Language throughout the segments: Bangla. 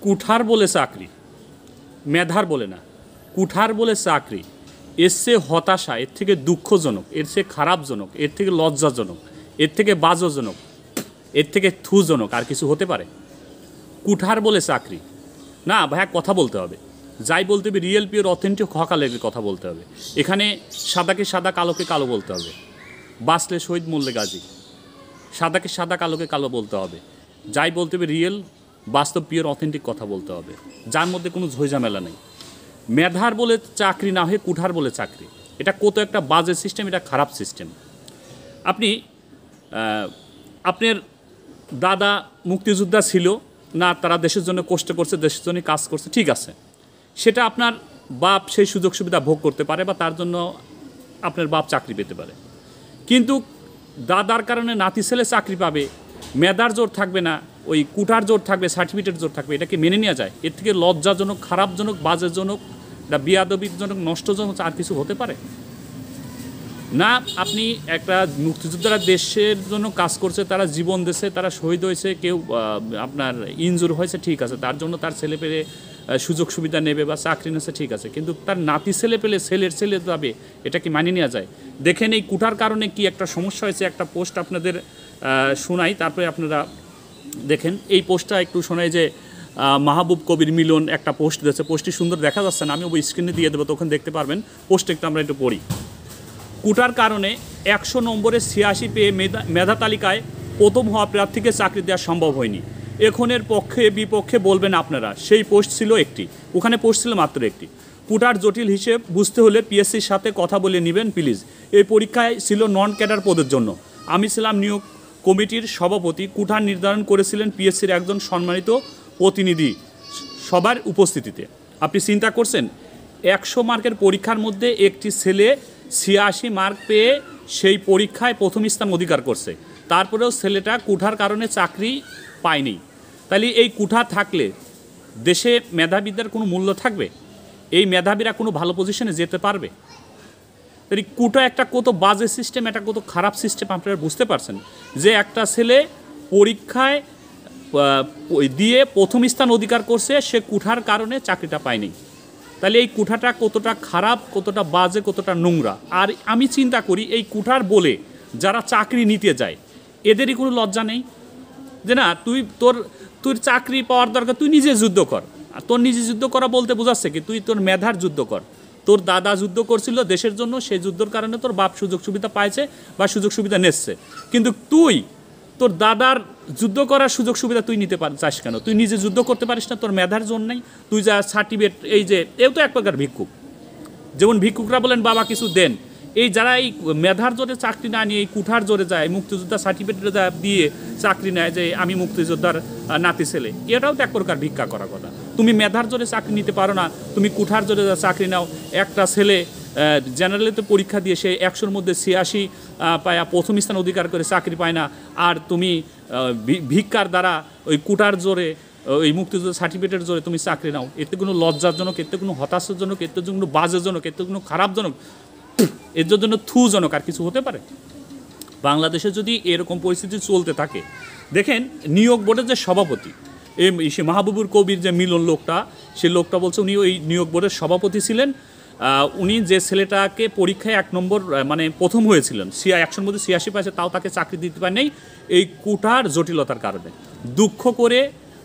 কুঠার বলে চাকরি, মেধার বলে না, কুঠার বলে চাকরি, এর চেয়ে হতাশা, এর থেকে দুঃখজনক, এর চেয়ে খারাপজনক, এর থেকে লজ্জাজনক, এর থেকে বাজজনক, এর থেকে থুজনক আর কিছু হতে পারে? কুঠার বলে চাকরি না ভাইয়া, কথা বলতে হবে, যাই বলতে হবে রিয়েল পিওর অথেন্টিক হকালের কথা বলতে হবে। এখানে সাদাকে সাদা, কালোকে কালো বলতে হবে। বাঁচলে শহীদ, মরলে গাজী। সাদাকে সাদা, কালোকে কালো বলতে হবে। যাই বলতে হবে রিয়েল, বাস্তব, পিওর অথেন্টিক কথা বলতে হবে, যার মধ্যে কোনো ঝইঝামেলা নেই। মেধার বলে চাকরি না হয়ে কুঠার বলে চাকরি, এটা কত একটা বাজে সিস্টেম, এটা খারাপ সিস্টেম। আপনি আপনার দাদা মুক্তিযোদ্ধা ছিল না, তারা দেশের জন্য কষ্ট করছে, দেশের জন্য কাজ করছে, ঠিক আছে, সেটা আপনার বাপ সেই সুযোগ সুবিধা ভোগ করতে পারে বা তার জন্য আপনার বাপ চাকরি পেতে পারে। কিন্তু দাদার কারণে নাতি ছেলে চাকরি পাবে, মেধার জোর থাকবে না, ওই কুঠার জোর থাকবে, সার্টিফিকেট জোর থাকবে, এটাকে মেনে নেওয়া যায়? এর থেকে লজ্জাজনক, খারাপজনক, বাজেজনক, এটা বিয়াদবিজনক, নষ্টজনক আর কিছু হতে পারে না? আপনি একটা মুক্তিযোদ্ধারা দেশের জন্য কাজ করছে, তারা জীবন দিয়েছে, তারা শহীদ হয়েছে, কেউ আপনার ইনজুর হয়েছে, ঠিক আছে, তার জন্য তার ছেলে পেলে সুযোগ সুবিধা নেবে বা চাকরি নিচ্ছে, ঠিক আছে, কিন্তু তার নাতি ছেলে পেলে ছেলের ছেলে যাবে, এটা কি মানিয়ে নেওয়া যায়? দেখেন এই কুঠার কারণে কি একটা সমস্যা হয়েছে, একটা পোস্ট আপনাদের শোনাই, তারপরে আপনারা দেখেন। এই পোস্টটা একটু শোনাই যে মাহবুব কবির মিলন একটা পোস্ট দিয়েছে, পোস্টটি সুন্দর দেখা যাচ্ছে না, আমি ওই স্ক্রিনে দিয়ে দেবো, তখন দেখতে পারবেন। পোস্টটা একটু আমরা একটু পড়ি। কুটার কারণে 100 নম্বরে 86 পেয়ে মেধা তালিকায় প্রথম হওয়া প্রার্থীকে চাকরি দেওয়া সম্ভব হয়নি। এখনের পক্ষে বিপক্ষে বলবেন আপনারা, সেই পোস্ট ছিল একটি, ওখানে পোস্ট ছিল মাত্র একটি। কুটার জটিল হিসেব বুঝতে হলে পিএসসির সাথে কথা বলে নেবেন প্লিজ। এই পরীক্ষায় ছিল নন ক্যাডার পদের জন্য। আমি ছিলাম নিয়োগ কমিটির সভাপতি। কুঠার নির্ধারণ করেছিলেন পিএসসির একজন সম্মানিত প্রতিনিধি সবার উপস্থিতিতে। আপনি চিন্তা করছেন 100 মার্কের পরীক্ষার মধ্যে একটি ছেলে 86 মার্ক পেয়ে সেই পরীক্ষায় প্রথম স্থান অধিকার করছে, তারপরেও ছেলেটা কুঠার কারণে চাকরি পায়নি। তাহলে এই কুঠা থাকলে দেশে মেধাবীদের কোনো মূল্য থাকবে? এই মেধাবীরা কোনো ভালো পজিশনে যেতে পারবে? তাহলে কুটা একটা কত বাজে সিস্টেম, একটা কত খারাপ সিস্টেম আপনারা বুঝতে পারছেন যে একটা ছেলে পরীক্ষায় দিয়ে প্রথম স্থান অধিকার করছে, সে কুঠার কারণে চাকরিটা পায়নি। তাহলে এই কুঠাটা কতটা খারাপ, কতটা বাজে, কতটা নোংরা। আর আমি চিন্তা করি এই কুঠার বলে যারা চাকরি নিতে যায় এদেরই কোনো লজ্জা নেই যে না তোর চাকরি পাওয়ার দরকার, তুই নিজে যুদ্ধ কর। আর তোর নিজে যুদ্ধ করা বলতে বোঝাচ্ছে কি, তুই তোর মেধার যুদ্ধ কর। তোর দাদা যুদ্ধ করছিল দেশের জন্য, সেই যুদ্ধের কারণে তোর বাপ সুযোগ সুবিধা পাইছে বা সুযোগ সুবিধা নিচ্ছে, কিন্তু তুই তোর দাদার যুদ্ধ করার সুযোগ সুবিধা তুই নিতে চাস কেন? তুই নিজে যুদ্ধ করতে পারিস না? তোর মেধার জন্য নেই? তুই যা সার্টিফিকেট, এই যে এও তো এক প্রকার ভিক্ষুক। যেমন ভিক্ষুকরা বলেন বাবা কিছু দেন, এই যারা এই মেধার জোরে চাকরি না নিয়ে এই কুঠার জোরে যায়, মুক্তিযোদ্ধার সার্টিফিকেট দিয়ে চাকরি নেয় যে আমি মুক্তিযোদ্ধার নাতি ছেলে, এটাও তো এক প্রকার ভিক্ষা করার কথা। তুমি মেধার জোরে চাকরি নিতে পারো না, তুমি কুঠার জোরে চাকরি নাও। একটা ছেলে জেনারেলিতে পরীক্ষা দিয়ে সে 100-র মধ্যে 86 পায়া প্রথম স্থান অধিকার করে চাকরি পায় না, আর তুমি ভিক্ষার দ্বারা ওই কুটার জোরে, ওই মুক্তিযোদ্ধা সার্টিফিকেটের জোরে তুমি চাকরি নাও। এতে কোনো লজ্জাজনক, এতে কোনো হতাশাজনক, এতে কোনো বাজেজনক, এতে কোনো খারাপজনক, এর জন্য থুজনক আর কিছু হতে পারে? বাংলাদেশে যদি এরকম পরিস্থিতি চলতে থাকে, দেখেন নিয়োগ বোর্ডের যে সভাপতি সে মাহবুবুর কবির যে মিলন লোকটা, সে লোকটা বলছে উনি ওই নিয়োগ বোর্ডের সভাপতি ছিলেন। উনি যে ছেলেটাকে পরীক্ষায় 1 নম্বর মানে প্রথম হয়েছিলেন, 100-র মধ্যে 86 পাইছে, তাও তাকে চাকরি দিতে পারেনি এই কুঠার জটিলতার কারণে। দুঃখ করে,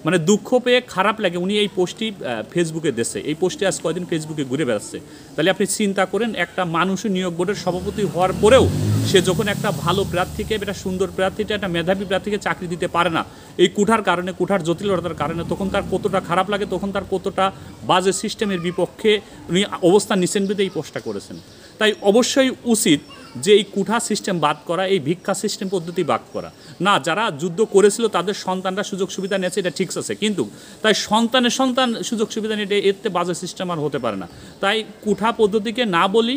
মানে দুঃখ পেয়ে খারাপ লাগে উনি এই পোস্টটি ফেসবুকে দিচ্ছে। এই পোস্টটি আজ কয়দিন ফেসবুকে ঘুরে বেড়াচ্ছে। তাহলে আপনি চিন্তা করেন, একটা মানুষই নিয়োগ বোর্ডের সভাপতি হওয়ার পরেও সে যখন একটা ভালো প্রার্থীকে, একটা সুন্দর প্রার্থীটা, একটা মেধাবী প্রার্থীকে চাকরি দিতে পারে না এই কুঠার কারণে, কুঠার জটিলতার কারণে, তখন তার কতটা খারাপ লাগে, তখন তার কতটা বাজে সিস্টেমের বিপক্ষে উনি অবস্থান নিচ্ছেন বলে এই পোস্টটা করেছেন। তাই অবশ্যই উচিত যে এই কুঠা সিস্টেম বাদ করা, এই ভিক্ষা সিস্টেম পদ্ধতি বাদ করা। না, যারা যুদ্ধ করেছিল তাদের সন্তানরা সুযোগ সুবিধা নিয়েছে, এটা ঠিক আছে, কিন্তু তাই সন্তানের সন্তান সুযোগ সুবিধা নিয়ে এতে বাজে সিস্টেম আর হতে পারে না। তাই কুঠা পদ্ধতিকে না বলি,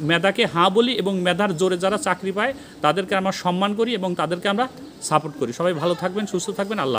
মেধাকে হাঁ বলি, এবং মেধার জোরে যারা চাকরি পায় তাদেরকে আমরা সম্মান করি এবং তাদেরকে আমরা সাপোর্ট করি। সবাই ভালো থাকবেন, সুস্থ থাকবেন। আল্লাহ।